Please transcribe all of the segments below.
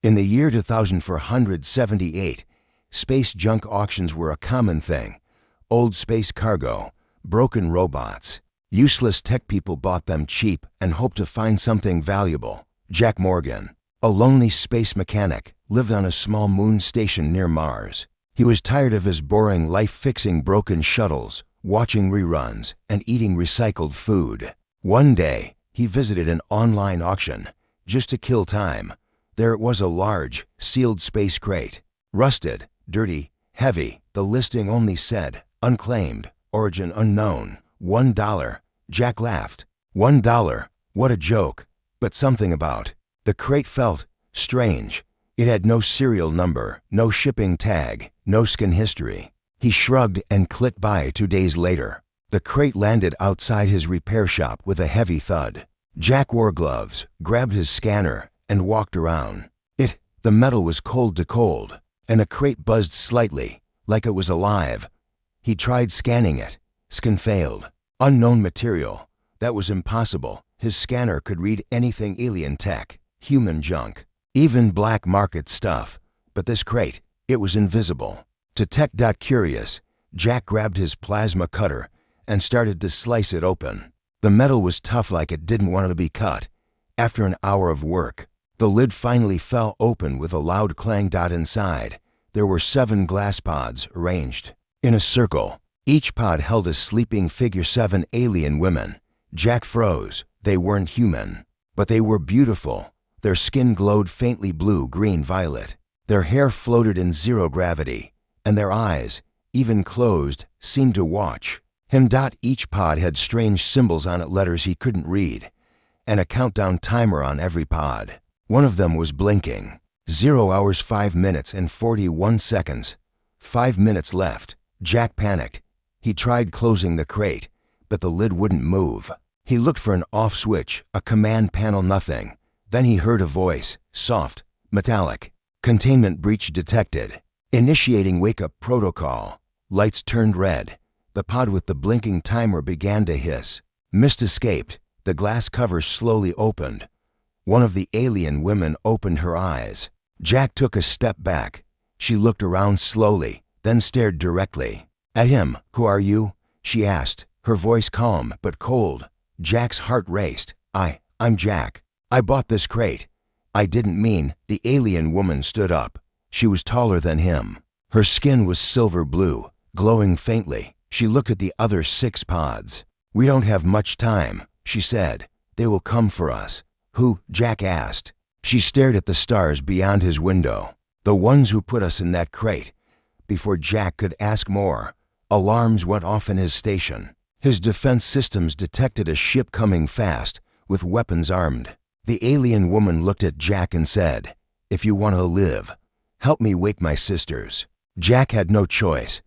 In the year 2478, space junk auctions were a common thing. Old space cargo, broken robots, useless tech people bought them cheap and hoped to find something valuable. Jack Morgan, a lonely space mechanic, lived on a small moon station near Mars. He was tired of his boring life fixing broken shuttles, watching reruns, and eating recycled food. One day, he visited an online auction, just to kill time. There it was, a large, sealed space crate. Rusted, dirty, heavy, the listing only said, unclaimed, origin unknown, $1. Jack laughed. $1, what a joke. But something about the crate felt strange. It had no serial number, no shipping tag, no scan history. He shrugged and clicked buy. 2 days later, the crate landed outside his repair shop with a heavy thud. Jack wore gloves, grabbed his scanner, and walked around. The metal was cold to cold, and the crate buzzed slightly, like it was alive. He tried scanning it. Scan failed. Unknown material. That was impossible. His scanner could read anything alien tech, human junk, even black market stuff. But this crate, it was invisible. To tech.curious, Jack grabbed his plasma cutter and started to slice it open. The metal was tough, like it didn't want to be cut. After an hour of work, the lid finally fell open with a loud clang. Inside, there were 7 glass pods arranged in a circle. Each pod held a sleeping figure, 7 alien women. Jack froze. They weren't human, but they were beautiful. Their skin glowed faintly blue, green, violet. Their hair floated in zero gravity, and their eyes, even closed, seemed to watch him. Each pod had strange symbols on it, letters he couldn't read, and a countdown timer on every pod. One of them was blinking. 0 hours 5 minutes and 41 seconds. 5 minutes left. Jack panicked. He tried closing the crate, but the lid wouldn't move. He looked for an off switch, a command panel, nothing. Then he heard a voice, soft, metallic. Containment breach detected. Initiating wake-up protocol. Lights turned red. The pod with the blinking timer began to hiss. Mist escaped. The glass cover slowly opened. One of the alien women opened her eyes. Jack took a step back. She looked around slowly, then stared directly at him. "Who are you?" she asked, her voice calm but cold. Jack's heart raced. I'm Jack. I bought this crate." "I didn't mean." The alien woman stood up. She was taller than him. Her skin was silver blue, glowing faintly. She looked at the other 6 pods. "We don't have much time," she said. "They will come for us." "Who?" Jack asked. She stared at the stars beyond his window. "The ones who put us in that crate." Before Jack could ask more, alarms went off in his station. His defense systems detected a ship coming fast, with weapons armed. The alien woman looked at Jack and said, "If you want to live, help me wake my sisters." Jack had no choice.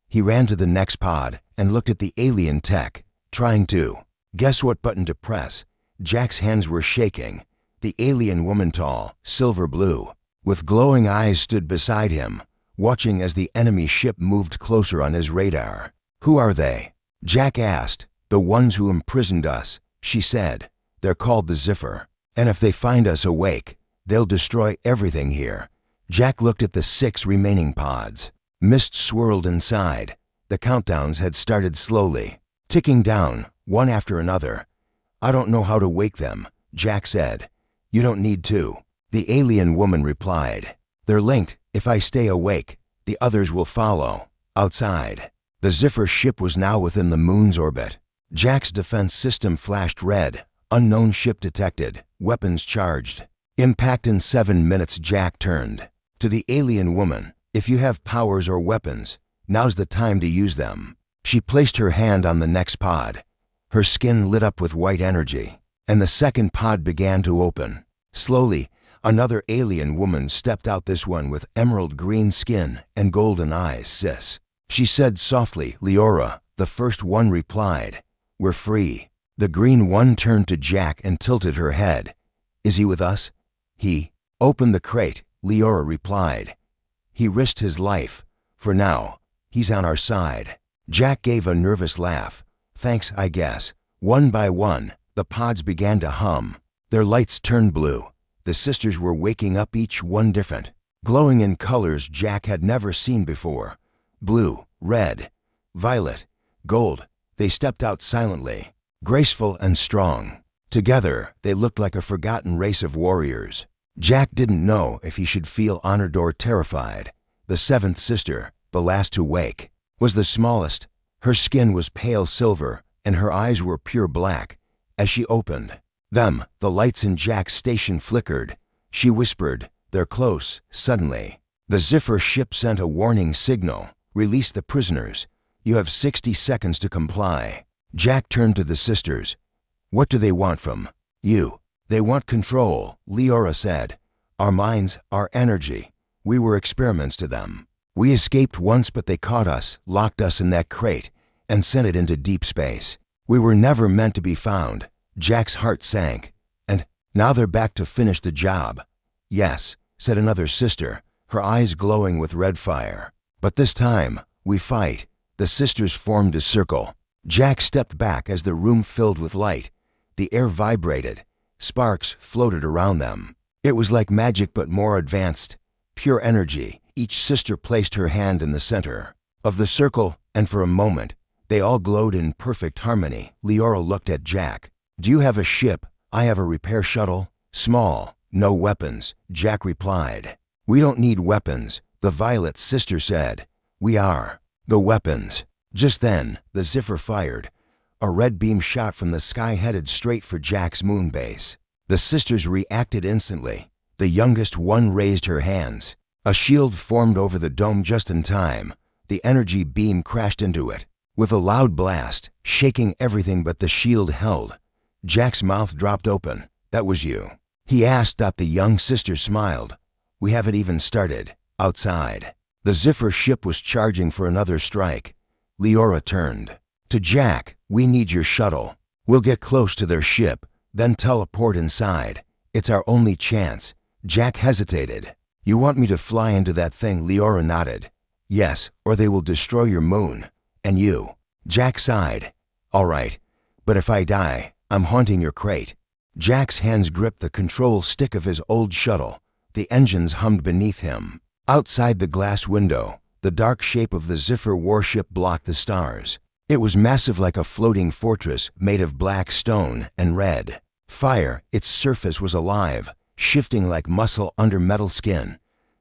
He ran to the next pod and looked at the alien tech, trying to guess what button to press. Jack's hands were shaking. The alien woman, tall, silver blue, with glowing eyes, stood beside him, watching as the enemy ship moved closer on his radar. "Who are they?" Jack asked. "The ones who imprisoned us," she said. "They're called the Ziffer, and if they find us awake, they'll destroy everything here." Jack looked at the 6 remaining pods. Mist swirled inside. The countdowns had started slowly, ticking down, one after another. "I don't know how to wake them," Jack said. "You don't need to," the alien woman replied. "They're linked. If I stay awake, the others will follow." Outside, the Ziffer ship was now within the moon's orbit. Jack's defense system flashed red. Unknown ship detected. Weapons charged. Impact in 7 minutes. Jack turned to the alien woman. "If you have powers or weapons, now's the time to use them." She placed her hand on the next pod. Her skin lit up with white energy, and the second pod began to open. Slowly, another alien woman stepped out, this one with emerald green skin and golden eyes. "Sis," she said softly. "Leora," the first one replied. "We're free." The green one turned to Jack and tilted her head. "Is he with us?" "He opened the crate," Leora replied. "He risked his life. For now, he's on our side." Jack gave a nervous laugh. "Thanks, I guess." One by one, the pods began to hum. Their lights turned blue. The sisters were waking up, each one different, glowing in colors Jack had never seen before. Blue, red, violet, gold. They stepped out silently, graceful and strong. Together, they looked like a forgotten race of warriors. Jack didn't know if he should feel honored or terrified. The seventh sister, the last to wake, was the smallest. Her skin was pale silver, and her eyes were pure black. As she opened them, the lights in Jack's station flickered. She whispered, "They're close." Suddenly, the Zephyr ship sent a warning signal. "Release the prisoners. You have 60 seconds to comply." Jack turned to the sisters. "What do they want from you?" "They want control," Leora said. "Our minds, our energy. We were experiments to them. We escaped once, but they caught us, locked us in that crate, and sent it into deep space. We were never meant to be found." Jack's heart sank. "And now they're back to finish the job." "Yes," said another sister, her eyes glowing with red fire. "But this time, we fight." The sisters formed a circle. Jack stepped back as the room filled with light. The air vibrated. Sparks floated around them. It was like magic, but more advanced. Pure energy. Each sister placed her hand in the center of the circle, and for a moment, they all glowed in perfect harmony. Leora looked at Jack. "Do you have a ship? I have a repair shuttle." "Small, no weapons," Jack replied. "We don't need weapons," the violet sister said. "We are the weapons." Just then, the Zephyr fired. A red beam shot from the sky, headed straight for Jack's moon base. The sisters reacted instantly. The youngest one raised her hands. A shield formed over the dome just in time. The energy beam crashed into it with a loud blast, shaking everything, but the shield held. Jack's mouth dropped open. "That was you?" he asked. The young sister smiled. "We haven't even started." Outside, the Zephyr ship was charging for another strike. Leora turned to Jack. "We need your shuttle. We'll get close to their ship, then teleport inside. It's our only chance." Jack hesitated. "You want me to fly into that thing?" Leora nodded. "Yes, or they will destroy your moon. And you." Jack sighed. "All right, but if I die, I'm haunting your crate." Jack's hands gripped the control stick of his old shuttle. The engines hummed beneath him. Outside the glass window, the dark shape of the Zephyr warship blocked the stars. It was massive, like a floating fortress made of black stone and red fire. Its surface was alive, shifting like muscle under metal skin.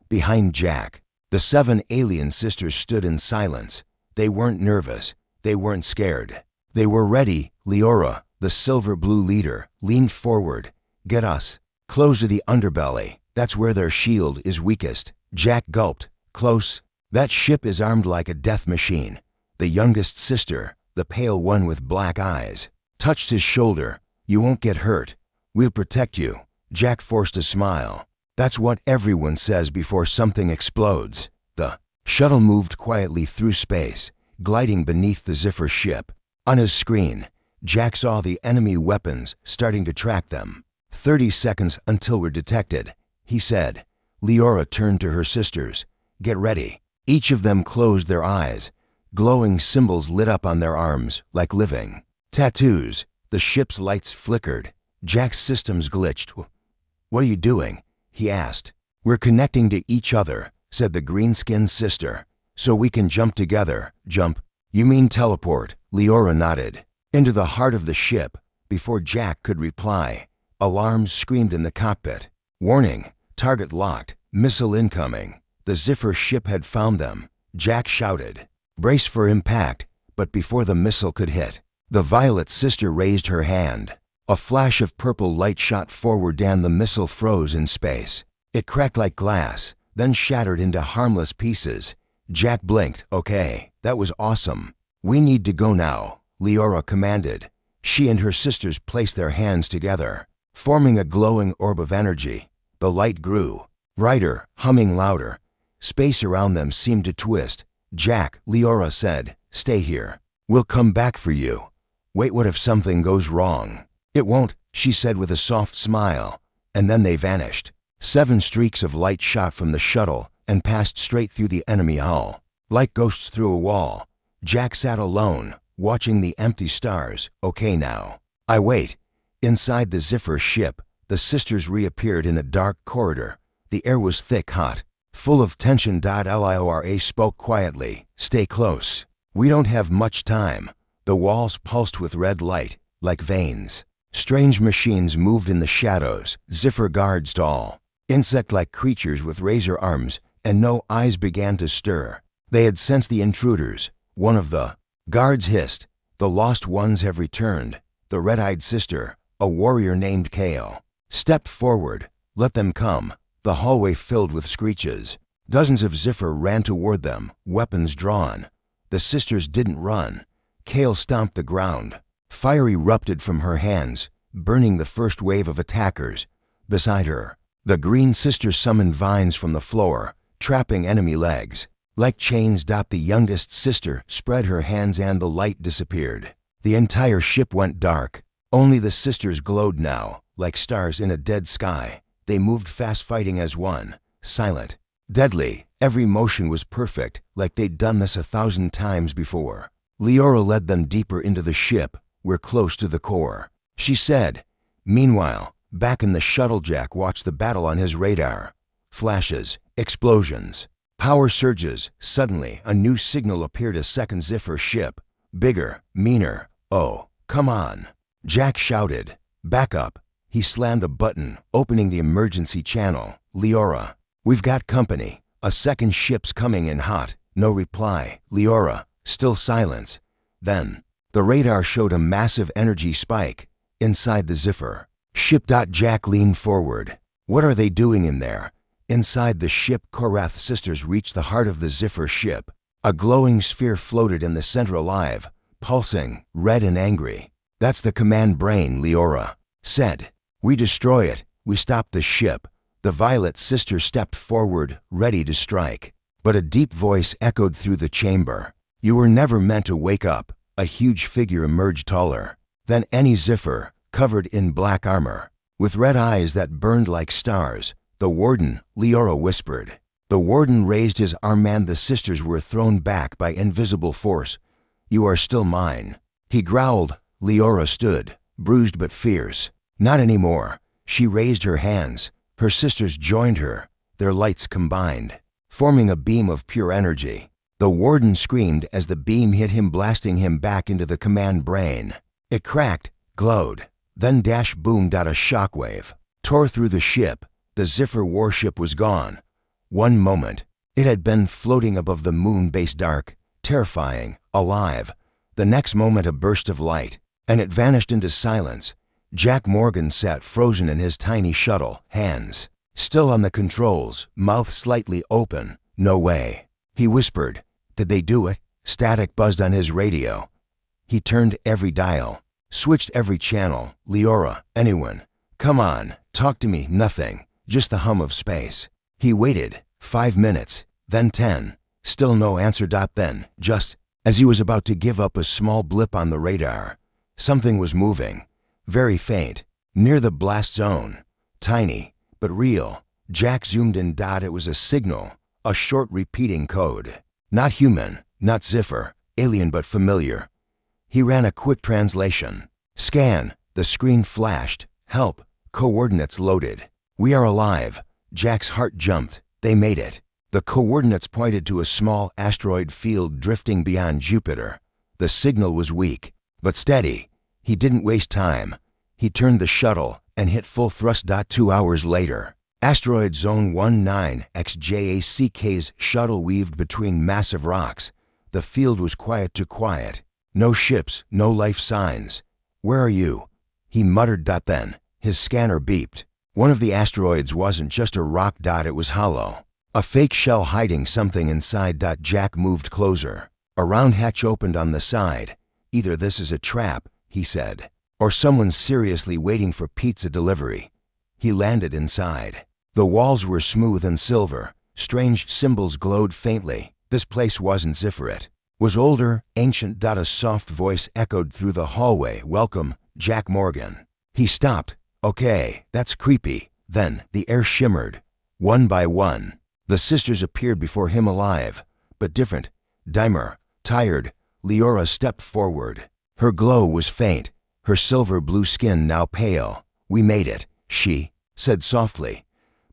Behind Jack, the 7 alien sisters stood in silence. They weren't nervous. They weren't scared. They were ready. Leora, the silver-blue leader, leaned forward. "Get us close to the underbelly. That's where their shield is weakest." Jack gulped. "Close? That ship is armed like a death machine." The youngest sister, the pale one with black eyes, touched his shoulder. "You won't get hurt. We'll protect you." Jack forced a smile. "That's what everyone says before something explodes." The shuttle moved quietly through space, gliding beneath the Zephyr ship. On his screen, Jack saw the enemy weapons starting to track them. 30 seconds until we're detected," he said. Leora turned to her sisters. "Get ready." Each of them closed their eyes. Glowing symbols lit up on their arms, like living tattoos. The ship's lights flickered. Jack's systems glitched. "What are you doing?" he asked. "We're connecting to each other," said the green-skinned sister. "So we can jump together." "Jump? You mean teleport?" Leora nodded. Into the heart of the ship. Before Jack could reply, alarms screamed in the cockpit. "Warning! Target locked. Missile incoming." The Zephyr ship had found them. Jack shouted, "Brace for impact." But before the missile could hit, the violet sister raised her hand. A flash of purple light shot forward, and the missile froze in space. It cracked like glass, then shattered into harmless pieces. Jack blinked. "Okay, that was awesome. We need to go now," Leora commanded. She and her sisters placed their hands together, forming a glowing orb of energy. The light grew brighter, humming louder. Space around them seemed to twist. "Jack," Leora said, "stay here. We'll come back for you." "Wait, what if something goes wrong?" "It won't," she said with a soft smile. And then they vanished. 7 streaks of light shot from the shuttle and passed straight through the enemy hull. Like ghosts through a wall, Jack sat alone, watching the empty stars. "Okay now." I wait. Inside the Zephyr ship, the sisters reappeared in a dark corridor. The air was thick, hot, full of tension. Lyra spoke quietly. Stay close. We don't have much time. The walls pulsed with red light, like veins. Strange machines moved in the shadows, ziffer guards tall, insect-like creatures with razor arms, and no eyes began to stir. They had sensed the intruders. One of the guards hissed, "The lost ones have returned." The red-eyed sister, a warrior named Kale, stepped forward. "Let them come." The hallway filled with screeches. Dozens of ziffer ran toward them, weapons drawn. The sisters didn't run. Kale stomped the ground. Fire erupted from her hands, burning the first wave of attackers. Beside her, the green sister summoned vines from the floor, trapping enemy legs. Like chains. The youngest sister spread her hands and the light disappeared. The entire ship went dark. Only the sisters glowed now, like stars in a dead sky. They moved fast, fighting as one, silent, deadly. Every motion was perfect, like they'd done this 1,000 times before. Lyra led them deeper into the ship. "We're close to the core," she said. Meanwhile, back in the shuttle, Jack watched the battle on his radar. Flashes, explosions, power surges. Suddenly, a new signal appeared. A second ziffer ship. Bigger, meaner. "Oh, come on," Jack shouted. "Back up." He slammed a button, opening the emergency channel. "Lyra, we've got company. A second ship's coming in hot." No reply. Lyra, still silence. Then, the radar showed a massive energy spike inside the ziffer ship. Jack leaned forward. "What are they doing in there?" Inside the ship, Korath sisters reached the heart of the ziffer ship. A glowing sphere floated in the center, alive, pulsing, red and angry. "That's the command brain," Lyra said. "We destroy it. We stop the ship." The violet sister stepped forward, ready to strike. But a deep voice echoed through the chamber. "You were never meant to wake up." A huge figure emerged, taller than any ziffer, covered in black armor, with red eyes that burned like stars. "The warden," Lyra whispered. The warden raised his arm and the sisters were thrown back by invisible force. "You are still mine," he growled. Lyra stood, bruised but fierce. "Not anymore." She raised her hands. Her sisters joined her. Their lights combined, forming a beam of pure energy. The warden screamed as the beam hit him, blasting him back into the command brain. It cracked, glowed, then boomed. A shockwave tore through the ship. The ziffer warship was gone. One moment, it had been floating above the moon base, dark, terrifying, alive. The next moment, a burst of light, and it vanished into silence. Jack Morgan sat frozen in his tiny shuttle, hands still on the controls, mouth slightly open. "No way," he whispered. "Did they do it?" Static buzzed on his radio. He turned every dial, switched every channel. "Lyra, anyone, come on, talk to me." Nothing, just the hum of space. He waited, 5 minutes, then 10. Still no answer. Then, just as he was about to give up, a small blip on the radar. Something was moving, very faint, near the blast zone. Tiny, but real. Jack zoomed in. It was a signal, a short repeating code. Not human, not ziffer, alien but familiar. He ran a quick translation. "Scan." The screen flashed. "Help." Coordinates loaded. "We are alive." Jack's heart jumped. They made it. The coordinates pointed to a small asteroid field drifting beyond Jupiter. The signal was weak, but steady. He didn't waste time. He turned the shuttle and hit full thrust. 2 hours later, Asteroid Zone 19XJACK's shuttle weaved between massive rocks. The field was quiet to quiet. No ships, no life signs. "Where are you?" he muttered. Then, his scanner beeped. One of the asteroids wasn't just a rock. It was hollow. A fake shell hiding something inside. Jack moved closer. A round hatch opened on the side. "Either this is a trap," he said, "or someone's seriously waiting for pizza delivery." He landed inside. The walls were smooth and silver. Strange symbols glowed faintly. This place wasn't ziffer, it was older, ancient. A soft voice echoed through the hallway. "Welcome, Jack Morgan." He stopped. "Okay, that's creepy." Then the air shimmered. One by one, the sisters appeared before him, alive, but different, dimmer, tired. Lyra stepped forward. Her glow was faint, her silver blue skin now pale. "We made it," she said softly.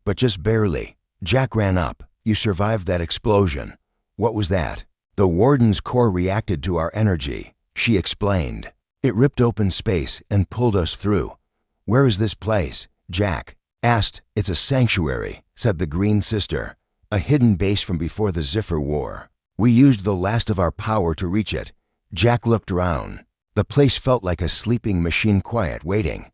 But just barely. Jack ran up. You survived that explosion. What was that? The warden's core reacted to our energy, she explained. It ripped open space and pulled us through. Where is this place? Jack asked. It's a sanctuary, said the Green Sister. A hidden base from before the Zephyr War. We used the last of our power to reach it. Jack looked around. The place felt like a sleeping machine, quiet, waiting.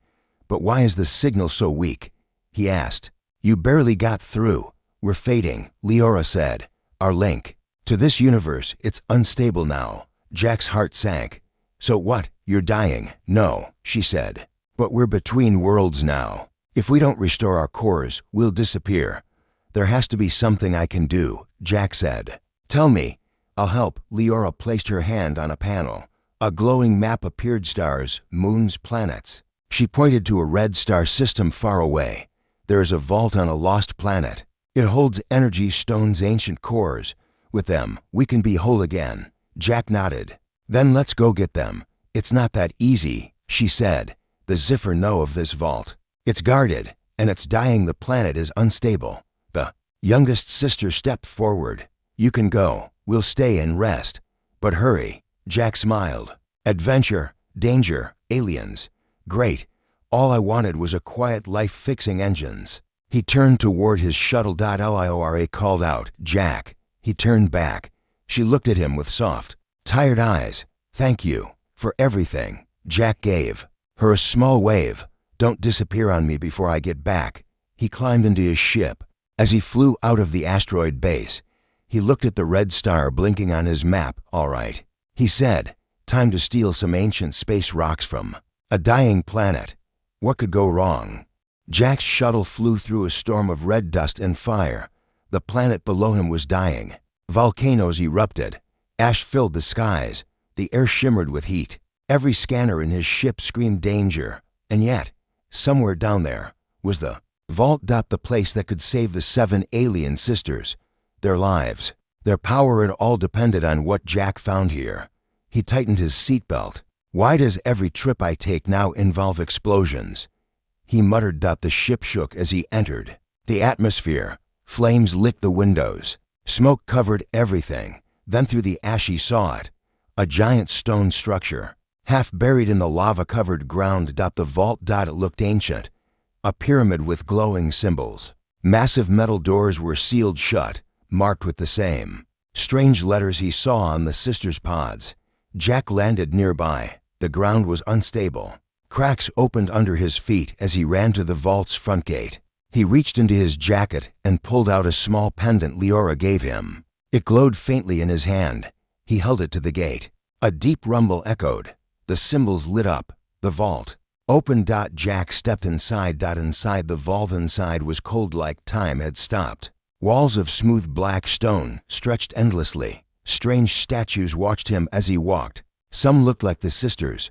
But why is the signal so weak? He asked. You barely got through. We're fading, Leora said. Our link to this universe, it's unstable now. Jack's heart sank. So what? You're dying? No, she said. But we're between worlds now. If we don't restore our cores, we'll disappear. There has to be something I can do, Jack said. Tell me. I'll help. Leora placed her hand on a panel. A glowing map appeared, stars, moons, planets. She pointed to a red star system far away. There is a vault on a lost planet. It holds energy stones, ancient cores. With them, we can be whole again. Jack nodded. Then let's go get them. It's not that easy, she said. The Zephyr know of this vault. It's guarded, and it's dying. The planet is unstable. The youngest sister stepped forward. You can go. We'll stay and rest. But hurry. Jack smiled. Adventure, danger, aliens. Great. All I wanted was a quiet life fixing engines. He turned toward his shuttle. Leora called out, Jack. He turned back. She looked at him with soft, tired eyes. Thank you for everything. Jack gave her a small wave. Don't disappear on me before I get back. He climbed into his ship. As he flew out of the asteroid base, he looked at the red star blinking on his map. All right, he said. Time to steal some ancient space rocks from a dying planet. What could go wrong? Jack's shuttle flew through a storm of red dust and fire. The planet below him was dying. Volcanoes erupted. Ash filled the skies. The air shimmered with heat. Every scanner in his ship screamed danger. And yet, somewhere down there was the vault. The place that could save the 7 alien sisters. Their lives, their power, it all depended on what Jack found here. He tightened his seatbelt. Why does every trip I take now involve explosions? He muttered. The ship shook as he entered. The atmosphere. Flames licked the windows. Smoke covered everything. Then through the ash he saw it. A giant stone structure, half buried in the lava-covered ground. The vault. It looked ancient. A pyramid with glowing symbols. Massive metal doors were sealed shut, marked with the same strange letters he saw on the sisters' pods. Jack landed nearby. The ground was unstable. Cracks opened under his feet as he ran to the vault's front gate. He reached into his jacket and pulled out a small pendant Leora gave him. It glowed faintly in his hand. He held it to the gate. A deep rumble echoed. The symbols lit up. The vault opened. Jack stepped inside. Inside the vault inside was cold, like time had stopped. Walls of smooth black stone stretched endlessly. Strange statues watched him as he walked. Some looked like the sisters.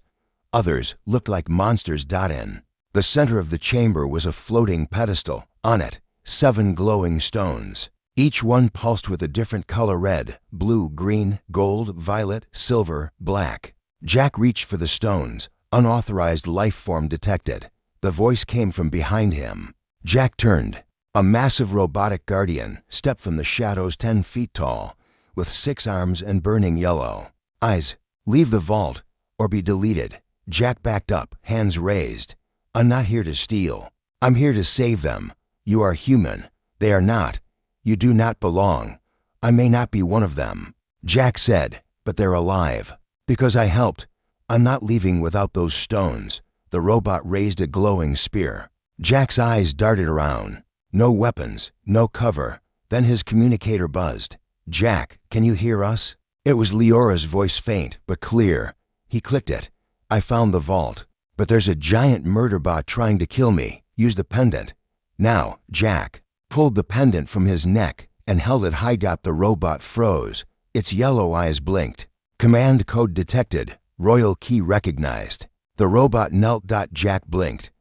Others looked like monsters. In the center of the chamber was a floating pedestal. On it, 7 glowing stones. Each one pulsed with a different color: red, blue, green, gold, violet, silver, black. Jack reached for the stones. Unauthorized life form detected. The voice came from behind him. Jack turned. A massive robotic guardian stepped from the shadows, 10 feet tall, with 6 arms and burning yellow eyes. Leave the vault or be deleted. Jack backed up, hands raised. I'm not here to steal. I'm here to save them. You are human. They are not. You do not belong. I may not be one of them. Jack said, but they're alive. Because I helped. I'm not leaving without those stones. The robot raised a glowing spear. Jack's eyes darted around. No weapons, no cover. Then his communicator buzzed. Jack, can you hear us? It was Leora's voice, faint but clear. He clicked it. I found the vault. But there's a giant murder bot trying to kill me. Use the pendant. Now. Jack pulled the pendant from his neck and held it high. The robot froze. Its yellow eyes blinked. Command code detected. Royal key recognized. The robot knelt. Jack blinked.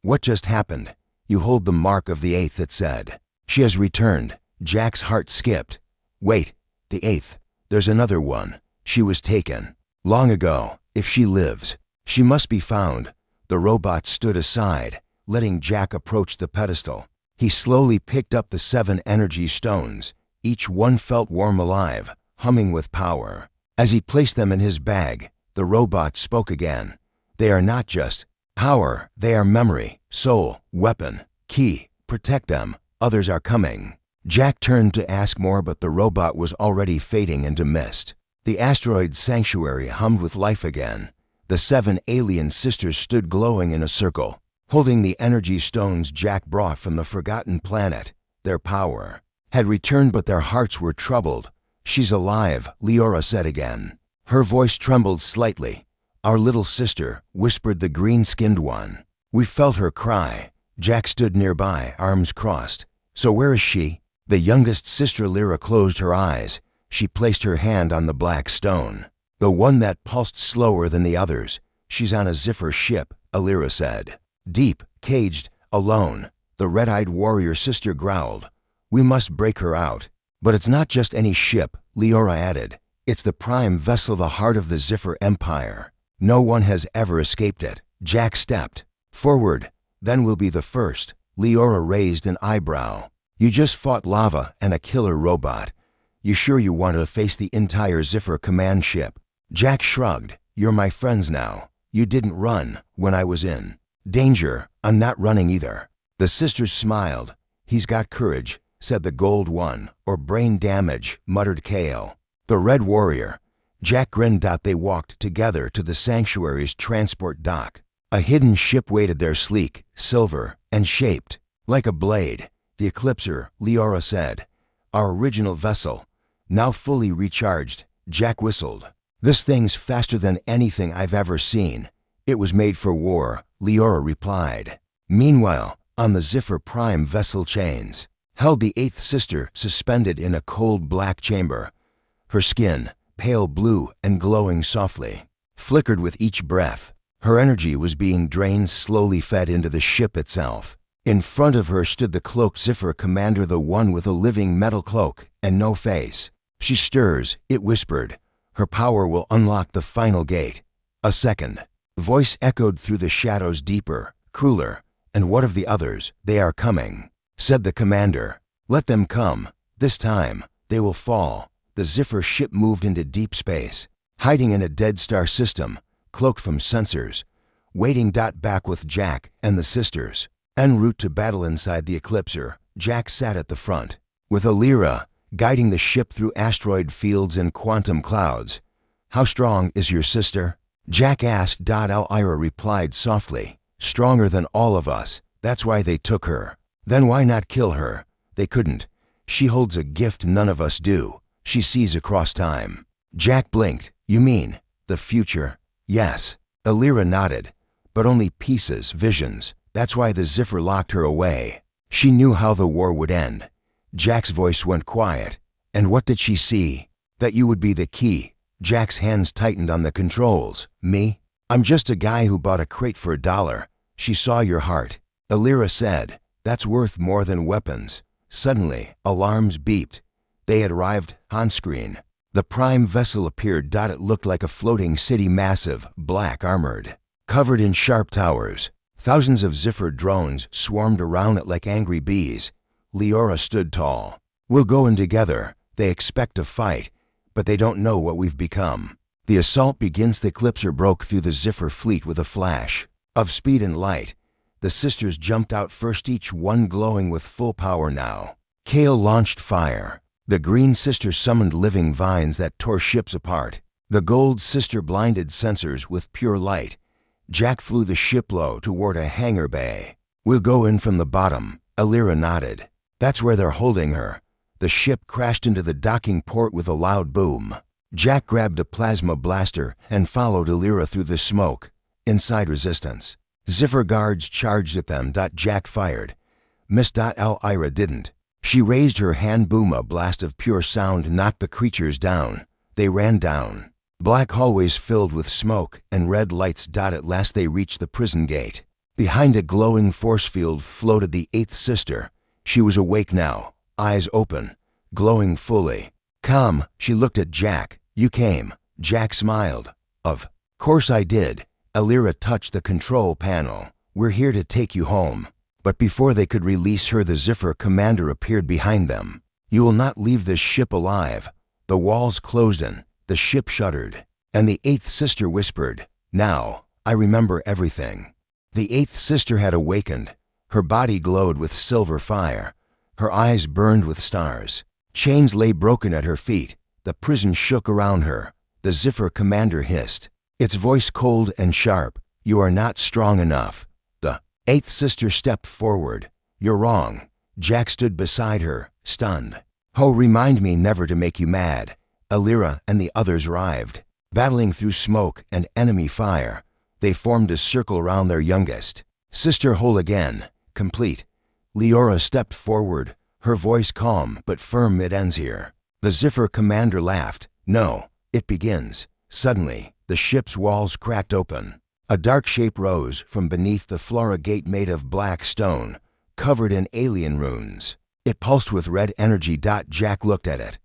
What just happened? You hold the mark of the 8th, it said. She has returned. Jack's heart skipped. Wait, the 8th. There's another one. She was taken long ago. If she lives, she must be found. The robot stood aside. letting Jack approach the pedestal. He slowly picked up the 7 energy stones. Each one felt warm, alive, humming with power. As he placed them in his bag, the robot spoke again. They are not just power, they are memory, soul, weapon, key. Protect them, others are coming. Jack turned to ask more, but the robot was already fading into mist. The asteroid sanctuary hummed with life again. The 7 alien sisters stood glowing in a circle, holding the energy stones Jack brought from the forgotten planet. Their power had returned, but their hearts were troubled. "She's alive," Leora said again. Her voice trembled slightly. "Our little sister," whispered the green-skinned one. "We felt her cry." Jack stood nearby, arms crossed. "So where is she?" The youngest sister Lyra closed her eyes. She placed her hand on the black stone, the one that pulsed slower than the others. "She's on a Ziffer ship," Lyra said. "Deep, caged, alone." The red-eyed warrior sister growled. "We must break her out." "But it's not just any ship," Leora added. "It's the prime vessel, the heart of the Ziffer Empire. No one has ever escaped it." Jack stepped forward. "Then we'll be the first." Leora raised an eyebrow. "You just fought lava and a killer robot. You sure you want to face the entire Ziffer command ship?" Jack shrugged. "You're my friends now. You didn't run when I was in danger. I'm not running either." The sisters smiled. "He's got courage," said the gold one. "Or brain damage," muttered Kale. The red warrior. Jack grinned. They walked together to the sanctuary's transport dock. A hidden ship waited there, sleek, silver, and shaped like a blade. "The Eclipser," Leora said. "Our original vessel, now fully recharged." Jack whistled. "This thing's faster than anything I've ever seen." "It was made for war," Leora replied. Meanwhile, on the Ziffer Prime vessel, chains held the 8th sister, suspended in a cold black chamber. Her skin, pale blue and glowing softly, flickered with each breath. Her energy was being drained, slowly fed into the ship itself. In front of her stood the cloaked Ziffer commander, the one with a living metal cloak and no face. "She stirs," it whispered. "Her power will unlock the final gate." A second voice echoed through the shadows, deeper, crueler. "And what of the others?" "They are coming," said the commander. "Let them come. This time, they will fall." The Ziffer ship moved into deep space, hiding in a dead star system, cloaked from sensors, waiting. Back with Jack and the sisters, en route to battle inside the Eclipser. Jack sat at the front, with Lyra guiding the ship through asteroid fields and quantum clouds. "How strong is your sister?" Jack asked. Lyra replied softly. "Stronger than all of us. That's why they took her." "Then why not kill her?" "They couldn't. She holds a gift none of us do. She sees across time." Jack blinked. "You mean the future?" "Yes." Lyra nodded. "But only pieces, visions. That's why the Ziffer locked her away. She knew how the war would end." Jack's voice went quiet. "And what did she see?" "That you would be the key." Jack's hands tightened on the controls. "Me? I'm just a guy who bought a crate for $1. She saw your heart." Lyra said. "That's worth more than weapons." Suddenly, alarms beeped. They had arrived on screen. The prime vessel appeared. It looked like a floating city, massive, black, armored, covered in sharp towers. Thousands of Ziffer drones swarmed around it like angry bees. Leora stood tall. "We'll go in together. They expect to fight, but they don't know what we've become." The assault begins. The Eclipser broke through the Ziffer fleet with a flash of speed and light. The sisters jumped out first, each one glowing with full power now. Kale launched fire. The green sister summoned living vines that tore ships apart. The gold sister blinded sensors with pure light. Jack flew the ship low toward a hangar bay. "We'll go in from the bottom," Lyra nodded. "That's where they're holding her." The ship crashed into the docking port with a loud boom. Jack grabbed a plasma blaster and followed Lyra through the smoke. Inside, resistance Ziffer guards charged at them. Jack fired. Missed. Lyra didn't. She raised her hand. Boom! A blast of pure sound knocked the creatures down. They ran down black hallways filled with smoke and red lights. At last they reached the prison gate. Behind a glowing force field floated the 8th sister. She was awake now, eyes open, glowing fully. "Come," she looked at Jack. "You came." Jack smiled. Of course I did." Lyra touched the control panel. "We're here to take you home." But before they could release her, the Zephyr commander appeared behind them. "You will not leave this ship alive." The walls closed in, the ship shuddered, and the eighth sister whispered, "Now, I remember everything." The eighth sister had awakened. Her body glowed with silver fire. Her eyes burned with stars. Chains lay broken at her feet. The prison shook around her. The Zephyr commander hissed, its voice cold and sharp, "You are not strong enough." The eighth sister stepped forward. "You're wrong." Jack stood beside her, stunned. "Oh, remind me never to make you mad." Alira and the others arrived, battling through smoke and enemy fire. They formed a circle around their youngest. "Sister whole again, complete." Leora stepped forward, her voice calm but firm. "It ends here." The Zephyr commander laughed. "No, it begins." Suddenly, the ship's walls cracked open. A dark shape rose from beneath the Flora gate made of black stone, covered in alien runes. It pulsed with red energy. Jack looked at it.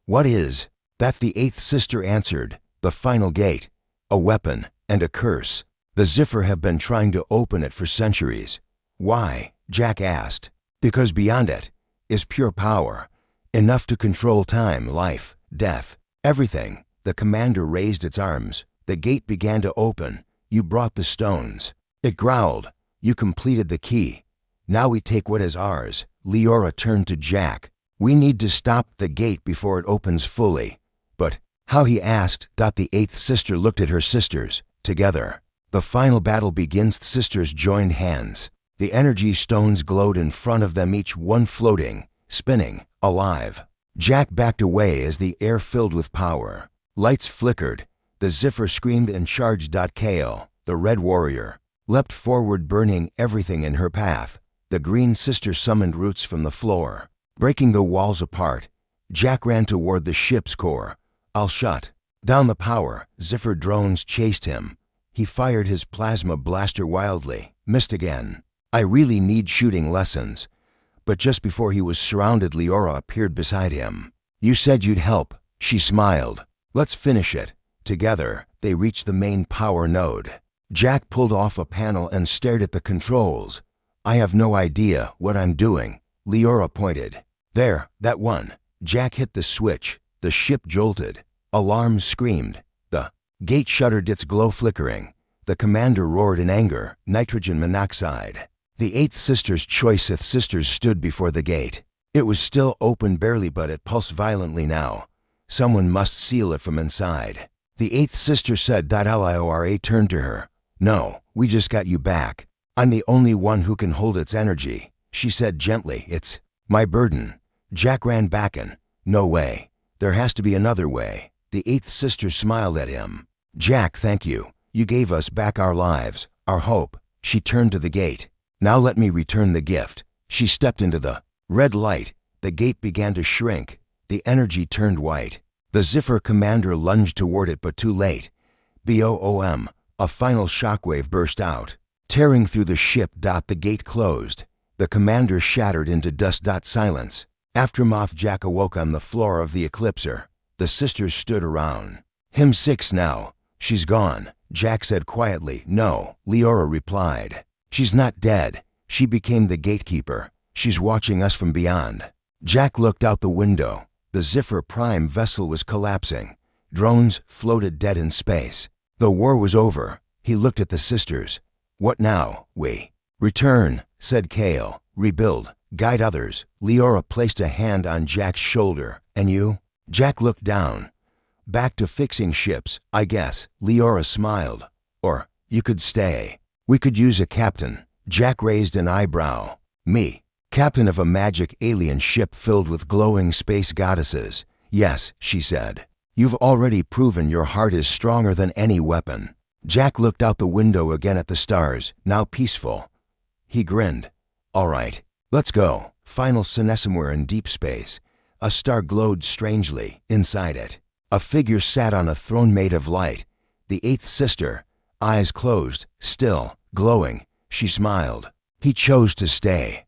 "What is that?" The eighth sister answered. "The final gate. A weapon and a curse. The Zephyr have been trying to open it for centuries." "Why?" Jack asked. "Because beyond it is pure power, enough to control time, life, death, everything." The commander raised its arms. The gate began to open. "You brought the stones." It growled. "You completed the key. Now we take what is ours." Leora turned to Jack. "We need to stop the gate before it opens fully." "But how?" he asked. The eighth sister looked at her sisters. "Together. The final battle begins." The sisters joined hands. The energy stones glowed in front of them, each one floating, spinning, alive. Jack backed away as the air filled with power. Lights flickered. The Zephyr screamed and charged. Kale, the red warrior, leapt forward, burning everything in her path. The green sister summoned roots from the floor, breaking the walls apart. Jack ran toward the ship's core. "I'll shut down the power." Zephyr drones chased him. He fired his plasma blaster wildly, missed again. "I really need shooting lessons." But just before he was surrounded, Leora appeared beside him. "You said you'd help." She smiled. "Let's finish it." Together, they reached the main power node. Jack pulled off a panel and stared at the controls. "I have no idea what I'm doing." Leora pointed. "There, that one." Jack hit the switch. The ship jolted. Alarms screamed. The gate shuddered, its glow flickering. The commander roared in anger. "Nitrogen monoxide." The eighth sister's choiceth sisters stood before the gate. It was still open barely, but it pulsed violently now. Someone must seal it from inside. The eighth sister said. Liora turned to her. "No, we just got you back. I'm the only one who can hold its energy," she said gently. "It's my burden." Jack ran back in. "No way. There has to be another way." The eighth sister smiled at him. "Jack, thank you. You gave us back our lives, our hope." She turned to the gate. "Now let me return the gift." She stepped into the red light. The gate began to shrink. The energy turned white. The Zephyr commander lunged toward it, but too late. Boom! A final shockwave burst out, tearing through the ship. The gate closed. The commander shattered into dust. Silence. Aftermath. Jack awoke on the floor of the Eclipser. The sisters stood around. "Him 6 now." "She's gone," Jack said quietly. "No," Leora replied. "She's not dead. She became the gatekeeper. She's watching us from beyond." Jack looked out the window. The Zephyr Prime vessel was collapsing. Drones floated dead in space. The war was over. He looked at the sisters. "What now?" "We return," said Kale. "Rebuild. Guide others." Leora placed a hand on Jack's shoulder. "And you?" Jack looked down. "Back to fixing ships, I guess." Leora smiled. "Or you could stay. We could use a captain." Jack raised an eyebrow. "Me? Captain of a magic alien ship filled with glowing space goddesses?" "Yes," she said. "You've already proven your heart is stronger than any weapon." Jack looked out the window again at the stars, now peaceful. He grinned. "All right, let's go." Final Cinesimware in deep space. A star glowed strangely inside it. A figure sat on a throne made of light. The eighth sister, eyes closed, still, glowing. She smiled. "He chose to stay."